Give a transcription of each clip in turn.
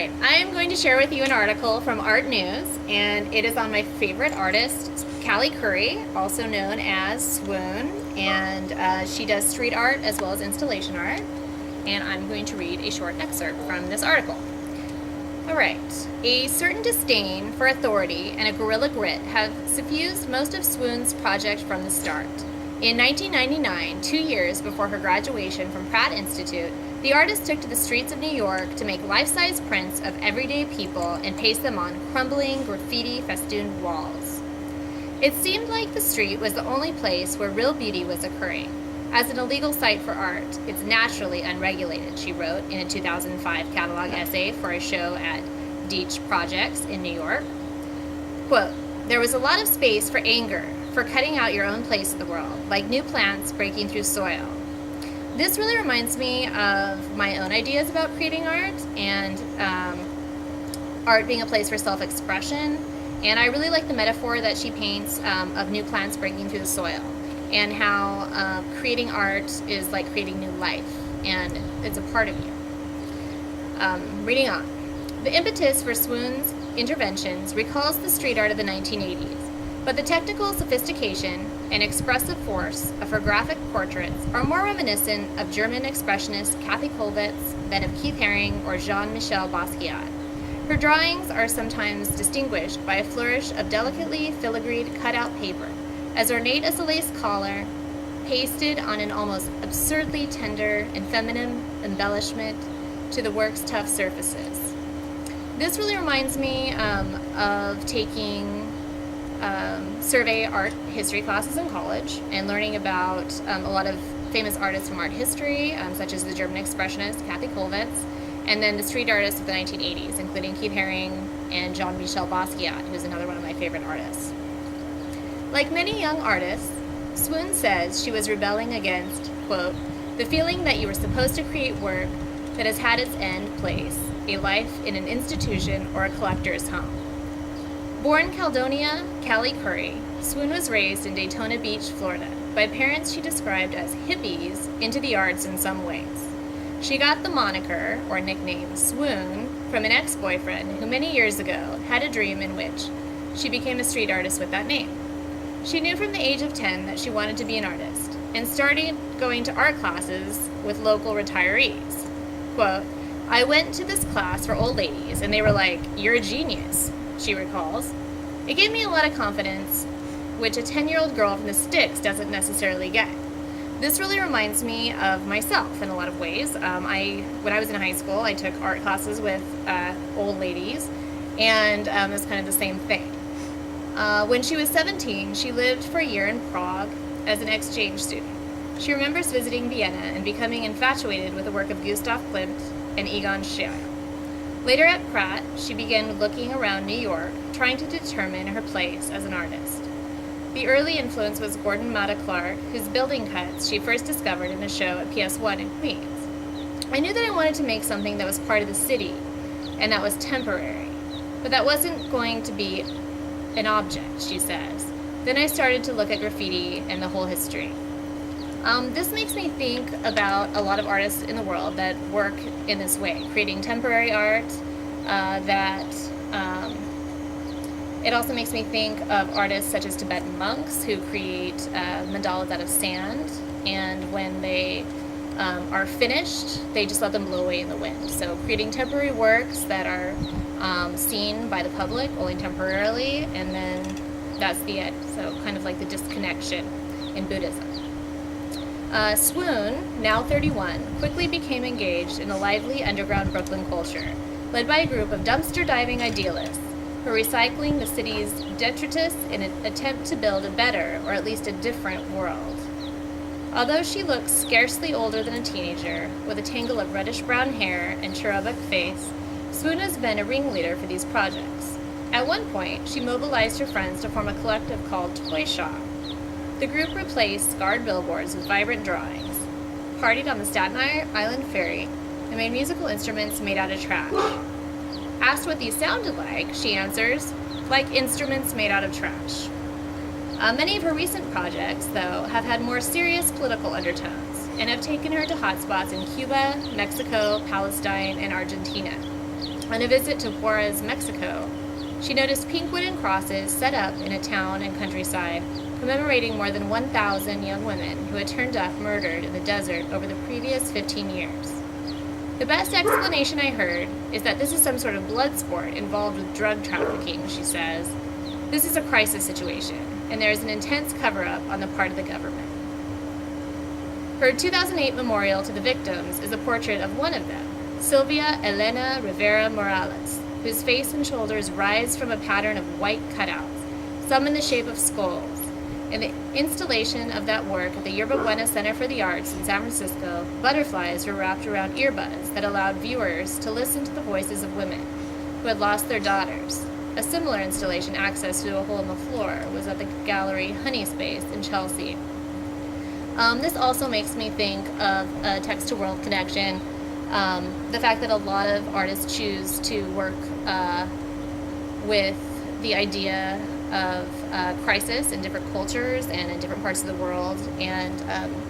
right, I am going to share with you an article from Art News, and it is on my favorite artist, Callie Curry, also known as Swoon, and she does street art as well as installation art, and I'm going to read a short excerpt from this article. All right, a certain disdain for authority and a guerrilla grit have suffused most of Swoon's project from the start. In 1999, 2 years before her graduation from Pratt Institute, the artist took to the streets of New York to make life-size prints of everyday people and paste them on crumbling, graffiti-festooned walls. It seemed like the street was the only place where real beauty was occurring. As an illegal site for art, it's naturally unregulated, she wrote in a 2005 catalog essay for a show at Deitch Projects in New York. Quote, "There was a lot of space for anger, for cutting out your own place in the world, like new plants breaking through soil." This really reminds me of my own ideas about creating art and art being a place for self-expression. And I really like the metaphor that she paints of new plants breaking through the soil, and how creating art is like creating new life, and it's a part of you. Reading on. The impetus for Swoon's interventions recalls the street art of the 1980s, but the technical sophistication and expressive force of her graphic portraits are more reminiscent of German expressionist Kathy Kollwitz than of Keith Haring or Jean-Michel Basquiat. Her drawings are sometimes distinguished by a flourish of delicately filigreed cut-out paper, as ornate as a lace collar, pasted on an almost absurdly tender and feminine embellishment to the work's tough surfaces. This really reminds me of taking survey art history classes in college and learning about a lot of famous artists from art history, such as the German expressionist Kathy Kollwitz, and then the street artists of the 1980s, including Keith Haring and Jean-Michel Basquiat, who's another one of my favorite artists. Like many young artists, Swoon says she was rebelling against, quote, "the feeling that you were supposed to create work that has had its end place, a life in an institution or a collector's home." Born Caledonia Callie Curry, Swoon was raised in Daytona Beach, Florida, by parents she described as hippies into the arts in some ways. She got the moniker, or nickname, Swoon, from an ex-boyfriend who many years ago had a dream in which she became a street artist with that name. She knew from the age of 10 that she wanted to be an artist, and started going to art classes with local retirees. Quote, "I went to this class for old ladies, and they were like, 'You're a genius,'" she recalls. "It gave me a lot of confidence, which a 10-year-old girl from the sticks doesn't necessarily get." This really reminds me of myself in a lot of ways. When I was in high school, I took art classes with old ladies, and it was kind of the same thing. When she was 17, she lived for a year in Prague as an exchange student. She remembers visiting Vienna and becoming infatuated with the work of Gustav Klimt and Egon Schiele. Later at Pratt, she began looking around New York, trying to determine her place as an artist. The early influence was Gordon Matta Clark, whose building cuts she first discovered in a show at PS1 in Queens. "I knew that I wanted to make something that was part of the city, and that was temporary, but that wasn't going to be an object," she says. "Then I started to look at graffiti and the whole history." This makes me think about a lot of artists in the world that work in this way, creating temporary art it also makes me think of artists such as Tibetan monks who create mandalas out of sand, and when they are finished, they just let them blow away in the wind. So creating temporary works that are seen by the public only temporarily, and then that's the end. So kind of like the disconnection in Buddhism. Swoon, now 31, quickly became engaged in a lively underground Brooklyn culture, led by a group of dumpster-diving idealists who are recycling the city's detritus in an attempt to build a better, or at least a different, world. Although she looks scarcely older than a teenager, with a tangle of reddish-brown hair and cherubic face, Swoon has been a ringleader for these projects. At one point, she mobilized her friends to form a collective called Toy Shop. The group replaced scarred billboards with vibrant drawings, partied on the Staten Island ferry, and made musical instruments made out of trash. Asked what these sounded like, she answers, "Like instruments made out of trash." Many of her recent projects, though, have had more serious political undertones and have taken her to hotspots in Cuba, Mexico, Palestine, and Argentina. On a visit to Juarez, Mexico, she noticed pink wooden crosses set up in a town and countryside, commemorating more than 1,000 young women who had turned up murdered in the desert over the previous 15 years. The best explanation I heard is that this is some sort of blood sport involved with drug trafficking, she says. This is a crisis situation, and there is an intense cover-up on the part of the government. Her 2008 memorial to the victims is a portrait of one of them, Sylvia Elena Rivera Morales, whose face and shoulders rise from a pattern of white cutouts, some in the shape of skulls. In the installation of that work at the Yerba Buena Center for the Arts in San Francisco, butterflies were wrapped around earbuds that allowed viewers to listen to the voices of women who had lost their daughters. A similar installation, access to a hole in the floor, was at the gallery Honey Space in Chelsea. This also makes me think of a text-to-world connection. The fact that a lot of artists choose to work with the idea of crisis in different cultures and in different parts of the world, and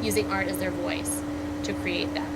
using art as their voice to create that.